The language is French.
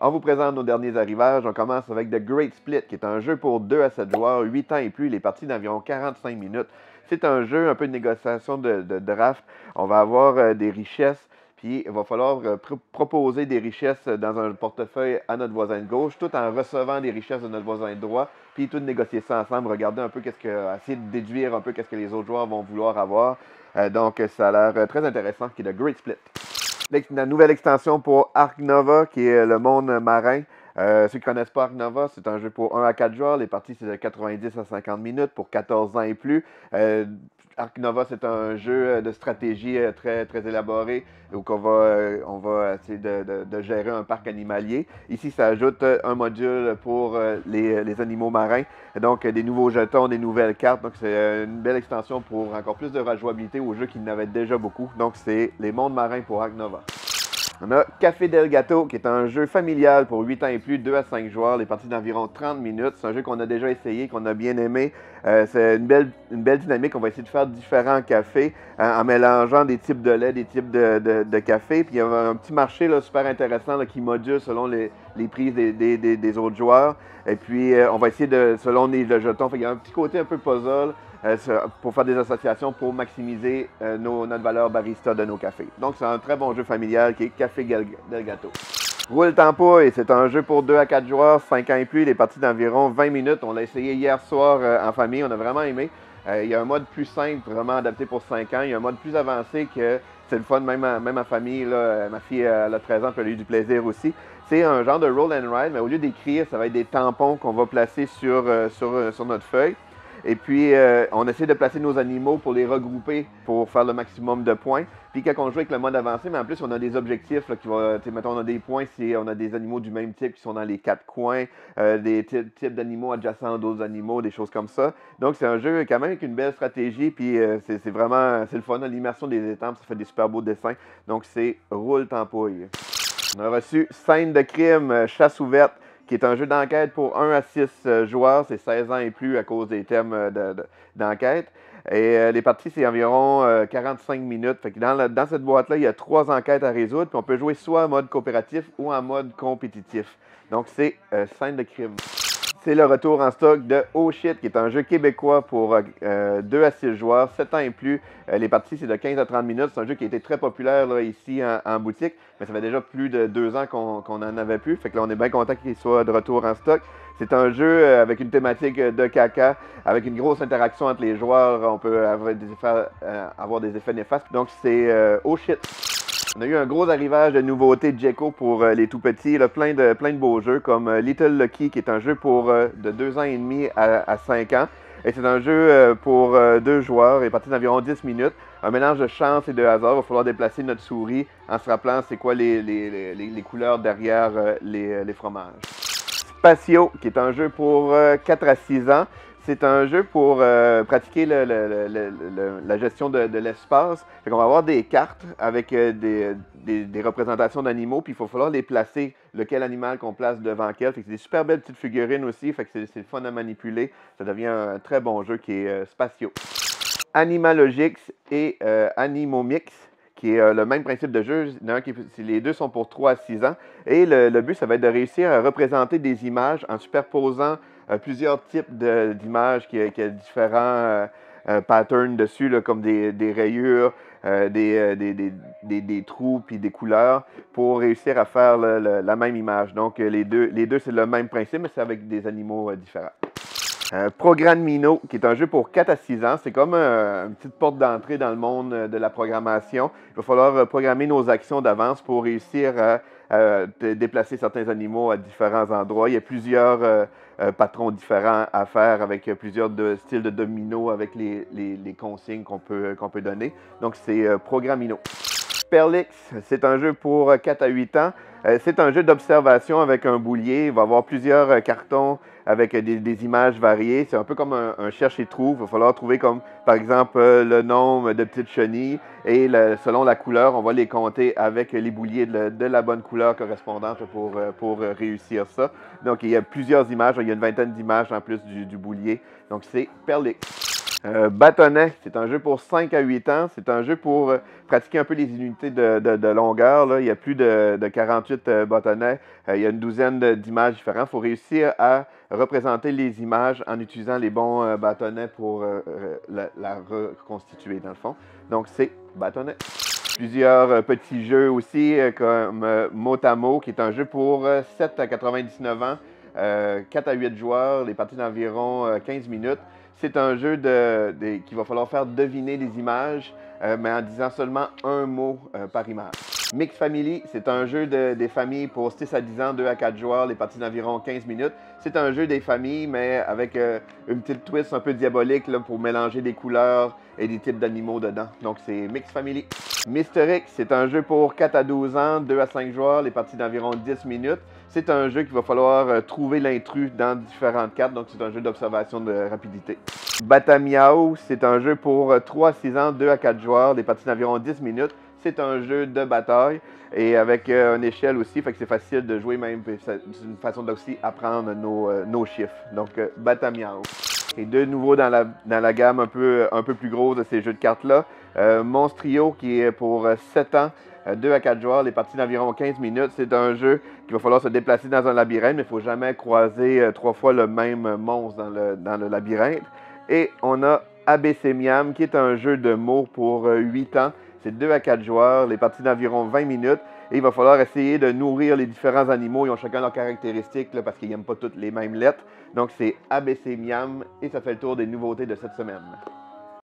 On vous présente nos derniers arrivages. On commence avec The Great Split, qui est un jeu pour 2 à 7 joueurs, 8 ans et plus. Il est parti d'environ 45 minutes. C'est un jeu un peu de négociation de draft. On va avoir des richesses, puis il va falloir proposer des richesses dans un portefeuille à notre voisin de gauche, tout en recevant des richesses de notre voisin de droit, puis tout négocier ça ensemble, regarder un peu essayer de déduire un peu qu'est-ce que les autres joueurs vont vouloir avoir. Donc ça a l'air très intéressant, qui est The Great Split. La nouvelle extension pour Ark Nova, qui est le monde marin. Ceux qui ne connaissent pas Ark Nova, c'est un jeu pour 1 à 4 joueurs. Les parties, c'est de 90 à 50 minutes pour 14 ans et plus. Ark Nova, c'est un jeu de stratégie très, très élaboré où on va essayer de gérer un parc animalier. Ici, ça ajoute un module pour les animaux marins. Donc, des nouveaux jetons, des nouvelles cartes. Donc, c'est une belle extension pour encore plus de rejouabilité au jeu qui n'avait déjà beaucoup. Donc, c'est les mondes marins pour Ark Nova. On a Café Del Gato, qui est un jeu familial pour 8 ans et plus, 2 à 5 joueurs, les parties d'environ 30 minutes. C'est un jeu qu'on a déjà essayé, qu'on a bien aimé. C'est une belle dynamique. On va essayer de faire différents cafés en mélangeant des types de lait, des types de café. Puis il y a un petit marché là, super intéressant là, qui module selon les prix des autres joueurs. Et puis on va essayer selon les jetons. Il y a un petit côté un peu puzzle. Pour faire des associations pour maximiser notre valeur barista de nos cafés. Donc, c'est un très bon jeu familial qui est Café Del Gato. Roule Tempo, et c'est un jeu pour 2 à 4 joueurs, 5 ans et plus. Il est parti d'environ 20 minutes. On l'a essayé hier soir en famille. On a vraiment aimé. Il y a un mode plus simple, vraiment adapté pour 5 ans. Il y a un mode plus avancé que c'est le fun, même en famille. Là, ma fille elle a 13 ans, puis elle a eu du plaisir aussi. C'est un genre de roll and ride, mais au lieu d'écrire, ça va être des tampons qu'on va placer sur notre feuille. Et puis, on essaie de placer nos animaux pour les regrouper pour faire le maximum de points. Puis, quand on joue avec le mode avancé, mais en plus, on a des objectifs là, mettons, on a des points si on a des animaux du même type qui sont dans les 4 coins, des types d'animaux adjacents à d'autres animaux, des choses comme ça. Donc, c'est un jeu quand même avec une belle stratégie. Puis, c'est vraiment, c'est le fun, l'immersion des étampes, ça fait des super beaux dessins. Donc, c'est Roule Tempouille. On a reçu Scène de crime, chasse ouverte, qui est un jeu d'enquête pour 1 à 6 joueurs. C'est 16 ans et plus à cause des thèmes d'enquête. Et les parties, c'est environ 45 minutes. Fait que dans cette boîte-là, il y a 3 enquêtes à résoudre. Puis on peut jouer soit en mode coopératif ou en mode compétitif. Donc, c'est Scène de crime. C'est le retour en stock de Oh Shit, qui est un jeu québécois pour 2 à 6 joueurs, 7 ans et plus. Les parties, c'est de 15 à 30 minutes. C'est un jeu qui a été très populaire là, ici en boutique, mais ça fait déjà plus de 2 ans qu'on n'en avait plus. Fait que là, on est bien content qu'il soit de retour en stock. C'est un jeu avec une thématique de caca, avec une grosse interaction entre les joueurs. On peut avoir des effets néfastes. Donc, c'est Oh Shit. On a eu un gros arrivage de nouveautés de Djeco pour les tout-petits, là, plein de beaux jeux comme Little Lucky, qui est un jeu pour de 2 ans et demi à 5 ans. Et c'est un jeu pour 2 joueurs, et parti d'environ 10 minutes. Un mélange de chance et de hasard. Il va falloir déplacer notre souris en se rappelant c'est quoi les couleurs derrière les fromages. Spatio, qui est un jeu pour 4 à 6 ans. C'est un jeu pour pratiquer la gestion de l'espace. On va avoir des cartes avec des représentations d'animaux, puis il va falloir les placer, lequel animal qu'on place devant quel. C'est des super belles petites figurines aussi, fait que c'est le fun à manipuler. Ça devient un très bon jeu qui est Spatio. Animalogix et Animomix, qui est le même principe de jeu. Les deux sont pour 3 à 6 ans. Et le but, ça va être de réussir à représenter des images en superposant plusieurs types d'images qui a différents patterns dessus, là, comme des rayures, des trous, puis des couleurs, pour réussir à faire la même image. Donc, les deux c'est le même principe, mais c'est avec des animaux différents. Programmino, qui est un jeu pour 4 à 6 ans. C'est comme une petite porte d'entrée dans le monde de la programmation. Il va falloir programmer nos actions d'avance pour réussir à déplacer certains animaux à différents endroits. Il y a plusieurs patrons différents à faire avec plusieurs styles de domino avec les consignes qu'on peut donner. Donc, c'est Programmino. Perlix, c'est un jeu pour 4 à 8 ans. C'est un jeu d'observation avec un boulier. Il va y avoir plusieurs cartons avec des images variées. C'est un peu comme un cherche et trouve. Il va falloir trouver comme, par exemple, le nombre de petites chenilles. Et selon la couleur, on va les compter avec les bouliers de la bonne couleur correspondante pour réussir ça. Donc, il y a plusieurs images. Il y a une vingtaine d'images en plus du boulier. Donc, c'est Perlix. Bâtonnet, c'est un jeu pour 5 à 8 ans. C'est un jeu pour pratiquer un peu les unités de longueur. Là. Il y a plus de 48 bâtonnets. Il y a une douzaine d'images différentes. Il faut réussir à représenter les images en utilisant les bons bâtonnets pour la reconstituer, dans le fond. Donc, c'est Bâtonnet. Plusieurs petits jeux aussi, comme Motamo, qui est un jeu pour 7 à 99 ans. 4 à 8 joueurs, les parties d'environ 15 minutes. C'est un jeu qu'il va falloir faire deviner les images, mais en disant seulement un mot par image. Mix Family, c'est un jeu des familles pour 6 à 10 ans, 2 à 4 joueurs, les parties d'environ 15 minutes. C'est un jeu des familles, mais avec une petite twist un peu diabolique là, pour mélanger des couleurs et des types d'animaux dedans. Donc c'est Mix Family. Mysteric, c'est un jeu pour 4 à 12 ans, 2 à 5 joueurs, les parties d'environ 10 minutes. C'est un jeu qu'il va falloir trouver l'intrus dans différentes cartes, donc c'est un jeu d'observation de rapidité. Batamiao, c'est un jeu pour 3 à 6 ans, 2 à 4 joueurs, des parties d'environ 10 minutes. C'est un jeu de bataille et avec une échelle aussi, fait que c'est facile de jouer même. C'est une façon d'aussi apprendre nos chiffres. Donc, Batamiao. Et de nouveau dans la gamme un peu plus grosse de ces jeux de cartes-là, Monstrio qui est pour 7 ans, 2 à 4 joueurs, les parties d'environ 15 minutes. C'est un jeu qu'il va falloir se déplacer dans un labyrinthe, mais il ne faut jamais croiser 3 fois le même monstre dans le labyrinthe. Et on a ABC Miam qui est un jeu de mots pour 8 ans. C'est 2 à 4 joueurs, les parties d'environ 20 minutes. Et il va falloir essayer de nourrir les différents animaux. Ils ont chacun leurs caractéristiques là, parce qu'ils n'aiment pas toutes les mêmes lettres. Donc c'est ABC Miam et ça fait le tour des nouveautés de cette semaine.